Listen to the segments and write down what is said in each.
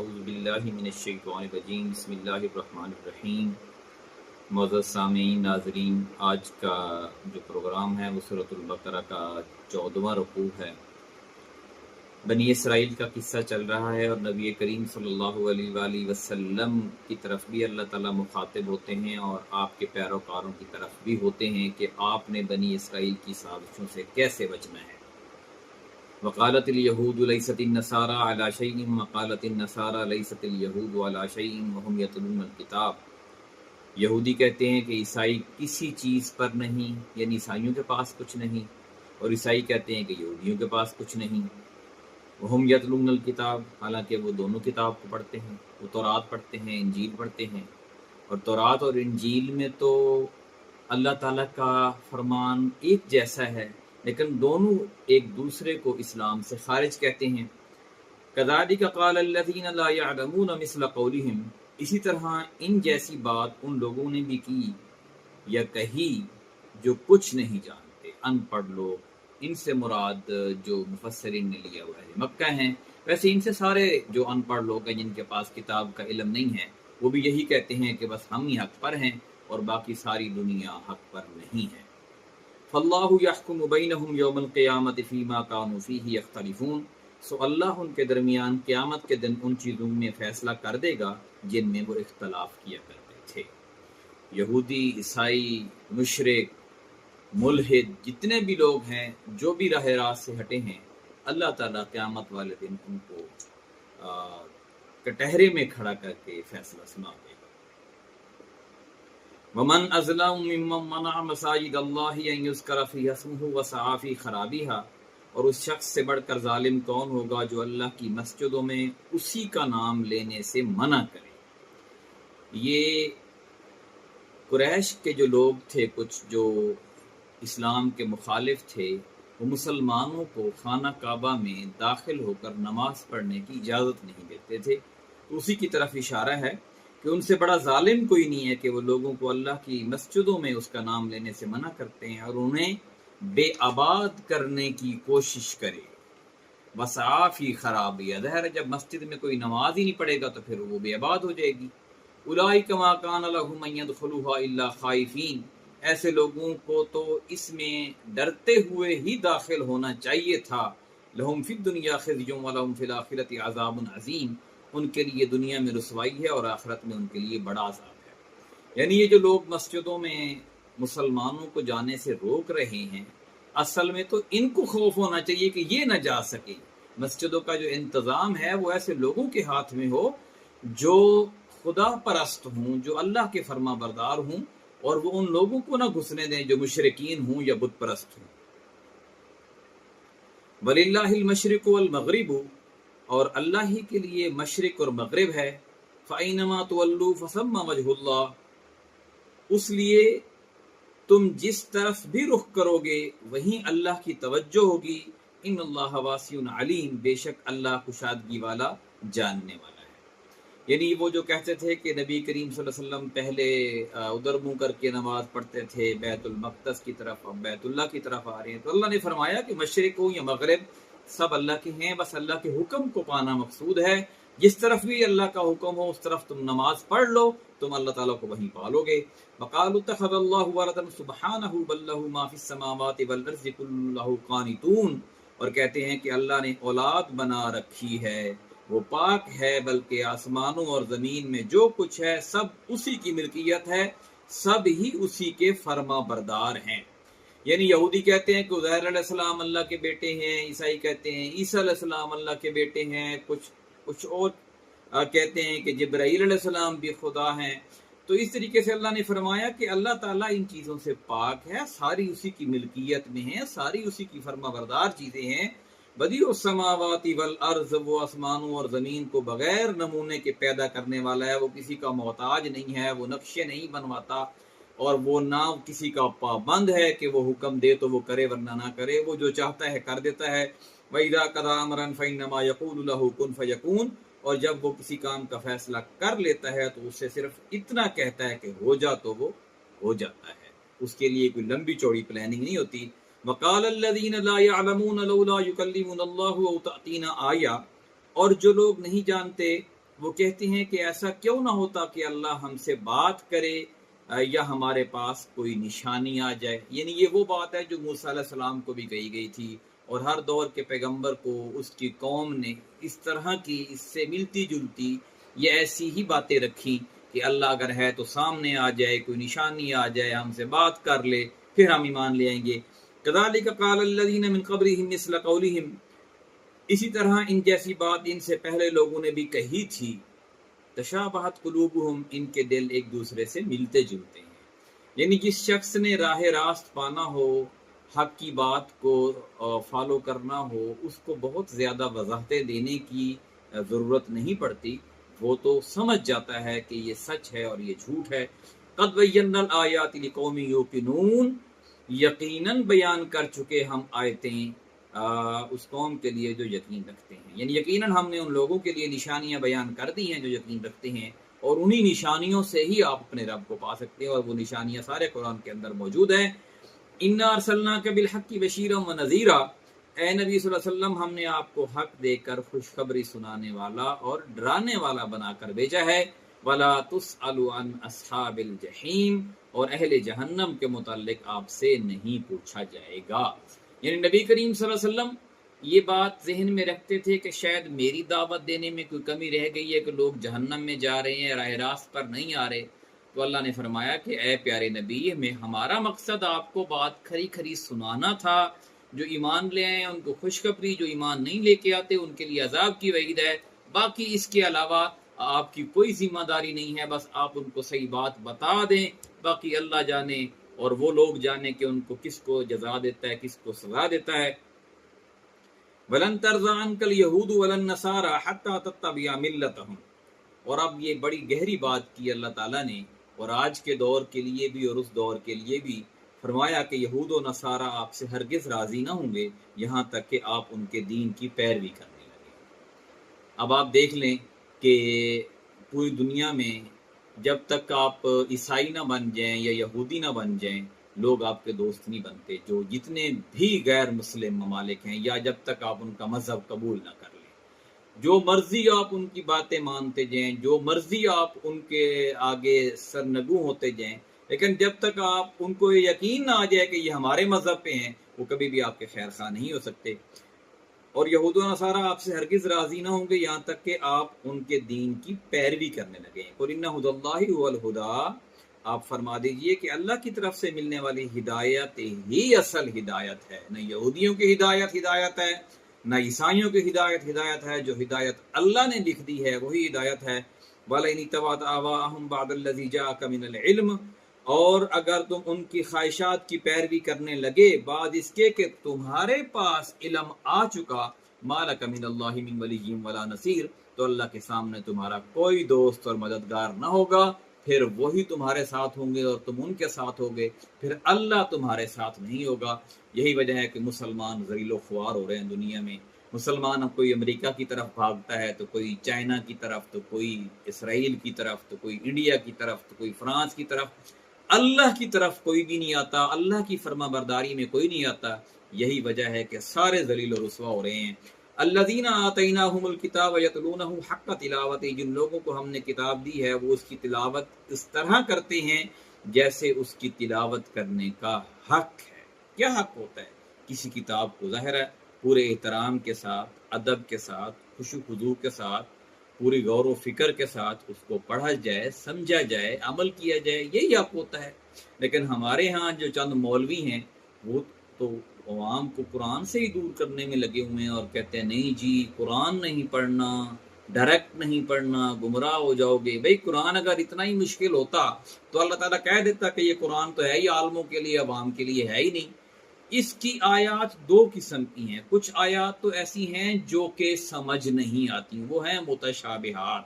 اعوذ باللہ من الشیطان الرجیم بسم اللہ الرحمن الرحیم۔ معزز سامعین ناظرین، آج کا جو پروگرام ہے وہ سورۃ البقرہ کا 14واں رکوع ہے۔ بنی اسرائیل کا قصہ چل رہا ہے اور نبی کریم صلی اللہ علیہ وآلہ وسلم کی طرف بھی اللہ تعالیٰ مخاطب ہوتے ہیں اور آپ کے پیروکاروں کی طرف بھی ہوتے ہیں کہ آپ نے بنی اسرائیل کی سازشوں سے کیسے بچنا ہے۔ وقالت الیہود لیست النصارى علی شیء وقالت النصارى لیست الیہود علی شیء وهم یتلون الکتاب۔ یہودی کہتے ہیں کہ عیسائی کسی چیز پر نہیں، یعنی عیسائیوں کے پاس کچھ نہیں، اور عیسائی کہتے ہیں کہ یہودیوں کے پاس کچھ نہیں۔ وهم یتلون الکتاب، حالانکہ وہ دونوں کتاب کو پڑھتے ہیں، وہ تورات پڑھتے ہیں، انجیل پڑھتے ہیں، اور تورات اور انجیل میں تو اللہ تعالیٰ کا فرمان ایک جیسا ہے، لیکن دونوں ایک دوسرے کو اسلام سے خارج کہتے ہیں۔ کذالک قال الذین لا یعلمون مثل قولہم، اسی طرح ان جیسی بات ان لوگوں نے بھی کی یا کہی جو کچھ نہیں جانتے، ان پڑھ لوگ۔ ان سے مراد جو مفسرین نے لیا ہوا ہے مکہ ہیں، ویسے ان سے سارے جو ان پڑھ لوگ ہیں جن کے پاس کتاب کا علم نہیں ہے وہ بھی یہی کہتے ہیں کہ بس ہم ہی حق پر ہیں اور باقی ساری دنیا حق پر نہیں ہے۔ فاللہ یحکم بینہم یوم القیامت فیما کانوا فیہ یختلفون، سو اللہ ان کے درمیان قیامت کے دن ان چیزوں میں فیصلہ کر دے گا جن میں وہ اختلاف کیا کرتے تھے۔ یہودی، عیسائی، مشرک، ملحد، جتنے بھی لوگ ہیں جو بھی راہ راست سے ہٹے ہیں، اللہ تعالیٰ قیامت والے دن ان کو کٹہرے میں کھڑا کر کے فیصلہ سنا دے گا۔ ومن اظلم ممن منع مساجد اللہ ان یذکر فیہا اسمہ وسعی فی خرابہا، اور اس شخص سے بڑھ کر ظالم کون ہوگا جو اللہ کی مسجدوں میں اسی کا نام لینے سے منع کرے۔ یہ قریش کے جو لوگ تھے، کچھ جو اسلام کے مخالف تھے، وہ مسلمانوں کو خانہ کعبہ میں داخل ہو کر نماز پڑھنے کی اجازت نہیں دیتے تھے۔ تو اسی کی طرف اشارہ ہے کہ ان سے بڑا ظالم کوئی نہیں ہے کہ وہ لوگوں کو اللہ کی مسجدوں میں اس کا نام لینے سے منع کرتے ہیں اور انہیں بے آباد کرنے کی کوشش کرے۔ وسعی فی خرابیہ، ظاہر ہے جب مسجد میں کوئی نماز ہی نہیں پڑھے گا تو پھر وہ بے آباد ہو جائے گی۔ اولئک ما کان لهم ان يدخلوها الا خائفین، ایسے لوگوں کو تو اس میں ڈرتے ہوئے ہی داخل ہونا چاہیے تھا۔ لہم فی الدنیا خزی ولہم فی الآخرۃ عذاب عظیم، ان کے لیے دنیا میں رسوائی ہے اور آخرت میں ان کے لیے بڑا عذاب ہے۔ یعنی یہ جو لوگ مسجدوں میں مسلمانوں کو جانے سے روک رہے ہیں، اصل میں تو ان کو خوف ہونا چاہیے کہ یہ نہ جا سکے۔ مسجدوں کا جو انتظام ہے وہ ایسے لوگوں کے ہاتھ میں ہو جو خدا پرست ہوں، جو اللہ کے فرما بردار ہوں، اور وہ ان لوگوں کو نہ گھسنے دیں جو مشرکین ہوں یا بت پرست ہوں۔ وَلِلَّهِ الْمَشْرِقُ وَالْمَغْرِبُ، اور اللہ ہی کے لیے مشرق اور مغرب ہے۔ فَأَيْنَمَا تُوَلُّوا فَثَمَّ وَجْهُ اللَّهِ، اس لیے تم جس طرف بھی رخ کرو گے وہیں اللہ کی توجہ ہوگی۔ ان اللہ واسع علیم، بے شک اللہ کشادگی والا، جاننے والا ہے۔ یعنی وہ جو کہتے تھے کہ نبی کریم صلی اللہ علیہ وسلم پہلے ادھر منہ کر کے نماز پڑھتے تھے بیت المقدس کی طرف، اب بیت اللہ کی طرف آ رہے ہیں، تو اللہ نے فرمایا کہ مشرق ہو یا مغرب سب اللہ کے ہیں، بس اللہ کے حکم کو پانا مقصود ہے۔ جس طرف بھی اللہ کا حکم ہو اس طرف تم نماز پڑھ لو، تم اللہ تعالیٰ کو وہیں پالو گے۔ وقالوا اتخذ اللہ ولدا سبحانہ بل لہ ما فی السماوات والارض کل لہ قانتون، اور کہتے ہیں کہ اللہ نے اولاد بنا رکھی ہے، وہ پاک ہے، بلکہ آسمانوں اور زمین میں جو کچھ ہے سب اسی کی ملکیت ہے، سب ہی اسی کے فرما بردار ہیں۔ یعنی یہودی کہتے ہیں کہ عزیر علیہ السلام اللہ کے بیٹے ہیں، عیسائی کہتے ہیں عیسیٰ علیہ السلام اللہ کے بیٹے ہیں، کچھ اور کہتے ہیں کہ جبرائیل علیہ السلام بھی خدا ہیں۔ تو اس طریقے سے اللہ نے فرمایا کہ اللہ تعالیٰ ان چیزوں سے پاک ہے، ساری اسی کی ملکیت میں ہیں، ساری اسی کی فرما بردار چیزیں ہیں۔ بدیع السماوات والارض، وہ آسمانوں اور زمین کو بغیر نمونے کے پیدا کرنے والا ہے، وہ کسی کا محتاج نہیں ہے، وہ نقشے نہیں بنواتا، اور وہ نہ کسی کا پابند ہے کہ وہ حکم دے تو وہ کرے ورنہ نہ کرے، وہ جو چاہتا ہے کر دیتا ہے۔ وَإِذَا قَضَىٰ أَمْرًا فَإِنَّمَا يَقُولُ لَهُ كُن فَيَكُونُ، اور جب وہ کسی کام کا فیصلہ کر لیتا ہے تو اسے صرف اتنا کہتا ہے کہ ہو جا تو وہ ہو جاتا ہے، اس کے لیے کوئی لمبی چوڑی پلاننگ نہیں ہوتی۔ وقال الذین لا يعلمون لولا يكلمنا اللہ او تأتینا آیہ، اور جو لوگ نہیں جانتے وہ کہتے ہیں کہ ایسا کیوں نہ ہوتا کہ اللہ ہم سے بات کرے یا ہمارے پاس کوئی نشانی آ جائے. یعنی یہ وہ بات ہے جو موسیٰ علیہ السلام کو بھی کہی گئی تھی، اور ہر دور کے پیغمبر کو اس کی قوم نے اس طرح کی اس سے ملتی جلتی یہ ایسی ہی باتیں رکھی کہ اللہ اگر ہے تو سامنے آ جائے، کوئی نشانی آ جائے، ہم سے بات کر لے، پھر ہم ایمان لے آئیں گے. کذالک قال الذین من قبلہم مثل قولہم، اسی طرح ان جیسی بات ان سے پہلے لوگوں نے بھی کہی تھی. تشابہت قلوبہم، ان کے دل ایک دوسرے سے ملتے جلتے ہیں. یعنی جس شخص نے راہ راست پانا ہو، حق کی بات کو فالو کرنا ہو، اس کو بہت زیادہ وضاحتیں دینے کی ضرورت نہیں پڑتی، وہ تو سمجھ جاتا ہے کہ یہ سچ ہے اور یہ جھوٹ ہے. قد بینا الآیات لقوم یوقنون، یقیناً بیان کر چکے ہم آیتیں اس قوم کے لیے جو یقین رکھتے ہیں. یعنی یقیناً ہم نے ان لوگوں کے لیے نشانیاں بیان کر دی ہیں جو یقین رکھتے ہیں، اور انہی نشانیوں سے ہی آپ اپنے رب کو پا سکتے ہیں، اور وہ نشانیاں سارے قرآن کے اندر موجود ہیں. انا ارسلناک بالحق بشیرا ونذیرا، اے نبی صلی اللہ علیہ وسلم ہم نے آپ کو حق دے کر خوشخبری سنانے والا اور ڈرانے والا بنا کر بھیجا ہے. ولا تسأل عن اصحاب الجحیم، اور اہل جہنم کے متعلق آپ سے نہیں پوچھا جائے گا. یعنی نبی کریم صلی اللہ علیہ وسلم یہ بات ذہن میں رکھتے تھے کہ شاید میری دعوت دینے میں کوئی کمی رہ گئی ہے کہ لوگ جہنم میں جا رہے ہیں، راہ راست پر نہیں آ رہے. تو اللہ نے فرمایا کہ اے پیارے نبی، ہمارا مقصد آپ کو بات کھری کھری سنانا تھا. جو ایمان لے آئے ان کو خوشخبری، جو ایمان نہیں لے کے آتے ان کے لیے عذاب کی وعید ہے. باقی اس کے علاوہ آپ کی کوئی ذمہ داری نہیں ہے، بس آپ ان کو صحیح بات بتا دیں. باقی اللہ جانے اور وہ لوگ جانے کہ ان کو کس کو جزا دیتا ہے، کس کو سزا دیتا ہے. وَلَن تَرْضَىٰ عَنْكَ الْيَهُودُ وَلَا النَّصَارَىٰ حَتَّىٰ تَتَّبِعَ مِلَّتَهُمْ. اور اب یہ بڑی گہری بات کی اللہ تعالیٰ نے، اور آج کے دور کے لیے بھی اور اس دور کے لیے بھی فرمایا کہ یہود و نصارہ آپ سے ہرگز راضی نہ ہوں گے یہاں تک کہ آپ ان کے دین کی پیروی کرنے لگیں. اب آپ دیکھ لیں کہ پوری دنیا میں جب تک آپ عیسائی نہ بن جائیں یا یہودی نہ بن جائیں، لوگ آپ کے دوست نہیں بنتے. جو جتنے بھی غیر مسلم ممالک ہیں، یا جب تک آپ ان کا مذہب قبول نہ کر لیں، جو مرضی آپ ان کی باتیں مانتے جائیں، جو مرضی آپ ان کے آگے سرنگو ہوتے جائیں، لیکن جب تک آپ ان کو یقین نہ آ جائے کہ یہ ہمارے مذہب پہ ہیں، وہ کبھی بھی آپ کے خیر خواہ نہیں ہو سکتے. اور یہود و نصارہ آپ سے ہرگز راضی نہ ہوں گے یہاں تک کہ آپ ان کے دین کی پیروی کرنے لگیں. قُلْ إِنَّ هُدَى اللَّهِ هُوَ الْهُدَىٰ، آپ فرما دیجئے کہ اللہ کی طرف سے ملنے والی ہدایت ہی اصل ہدایت ہے. نہ یہودیوں کی ہدایت ہے، نہ عیسائیوں کی ہدایت ہے. جو ہدایت اللہ نے لکھ دی ہے وہی ہدایت ہے. وَلَئِنِ اتَّبَعْتَ أَهْوَاءَهُمْ بَعْدَ الَّذِي جَاءَكَ مِنَ الْعِلْمِ، اور اگر تم ان کی خواہشات کی پیروی کرنے لگے بعد اس کے کہ تمہارے پاس علم آ چکا، مَا لَكَ مِنَ اللَّهِ مِنْ وَلِيٍّ وَلَا نَصِيرٍ، تو اللہ کے سامنے تمہارا کوئی دوست اور مددگار نہ ہوگا. پھر وہی تمہارے ساتھ ہوں گے اور تم ان کے ساتھ ہوگے، پھر اللہ تمہارے ساتھ نہیں ہوگا. یہی وجہ ہے کہ مسلمان ذلیل و خوار ہو رہے ہیں دنیا میں. مسلمان اب کوئی امریکہ کی طرف بھاگتا ہے، تو کوئی چائنا کی طرف، تو کوئی اسرائیل کی طرف، تو کوئی انڈیا کی طرف، تو کوئی فرانس کی طرف. اللہ کی طرف کوئی بھی نہیں آتا، اللہ کی فرما برداری میں کوئی نہیں آتا. یہی وجہ ہے کہ سارے ذلیل و رسوا ہو رہے ہیں. الذین آتیناہم الکتاب یتلونہ حق تلاوتہ، جن لوگوں کو ہم نے کتاب دی ہے وہ اس کی تلاوت اس طرح کرتے ہیں جیسے اس کی تلاوت کرنے کا حق ہے. کیا حق ہوتا ہے؟ کسی کتاب کو ظاہر ہے پورے احترام کے ساتھ، ادب کے ساتھ، خشوع و خضوع کے ساتھ، پوری غور و فکر کے ساتھ اس کو پڑھا جائے، سمجھا جائے، عمل کیا جائے، یہی حق ہوتا ہے. لیکن ہمارے ہاں جو چند مولوی ہیں وہ تو عوام کو قرآن سے ہی دور کرنے میں لگے ہوئے ہیں، اور کہتے ہیں نہیں جی قرآن نہیں پڑھنا، ڈائریکٹ نہیں پڑھنا، گمراہ ہو جاؤ گے. بھئی قرآن اگر اتنا ہی مشکل ہوتا تو اللہ تعالیٰ کہہ دیتا کہ یہ قرآن تو ہے ہی عالموں کے لیے، عوام کے لیے ہے ہی نہیں. اس کی آیات دو قسم کی ہیں. کچھ آیات تو ایسی ہیں جو کہ سمجھ نہیں آتی، وہ ہیں متشابہات،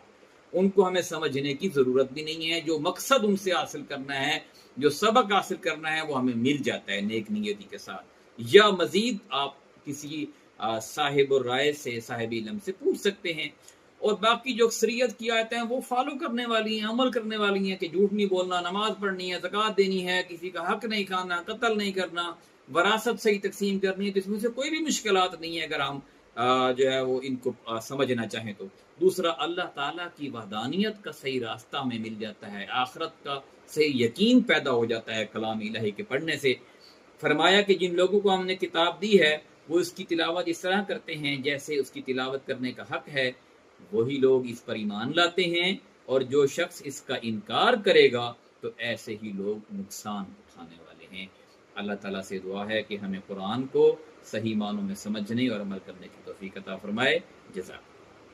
ان کو ہمیں سمجھنے کی ضرورت بھی نہیں ہے. جو مقصد ان سے حاصل کرنا ہے، جو سبق حاصل کرنا ہے، وہ ہمیں مل جاتا ہے نیک نیتی کے ساتھ. یا مزید آپ کسی صاحب الرائے سے، صاحب علم سے پوچھ سکتے ہیں. اور باقی جو اکثریت کی آیتیں ہیں وہ فالو کرنے والی ہیں، عمل کرنے والی ہیں کہ جھوٹ نہیں بولنا، نماز پڑھنی ہے، زکوٰۃ دینی ہے، کسی کا حق نہیں کھانا، قتل نہیں کرنا، وراثت صحیح تقسیم کرنی ہے. تو اس میں سے کوئی بھی مشکلات نہیں ہے اگر ہم جو ہے وہ ان کو سمجھنا چاہیں تو۔ دوسرا، اللہ تعالیٰ کی وحدانیت کا صحیح راستہ میں مل جاتا ہے، آخرت کا صحیح یقین پیدا ہو جاتا ہے کلام الہی کے پڑھنے سے۔ فرمایا کہ جن لوگوں کو ہم نے کتاب دی ہے وہ اس کی تلاوت اس طرح کرتے ہیں جیسے اس کی تلاوت کرنے کا حق ہے، وہی لوگ اس پر ایمان لاتے ہیں، اور جو شخص اس کا انکار کرے گا تو ایسے ہی لوگ نقصان اٹھانے والے ہیں۔ اللہ تعالیٰ سے دعا ہے کہ ہمیں قرآن کو صحیح معنوں میں سمجھنے اور عمل کرنے کی توفیق عطا فرمائے۔ جزاک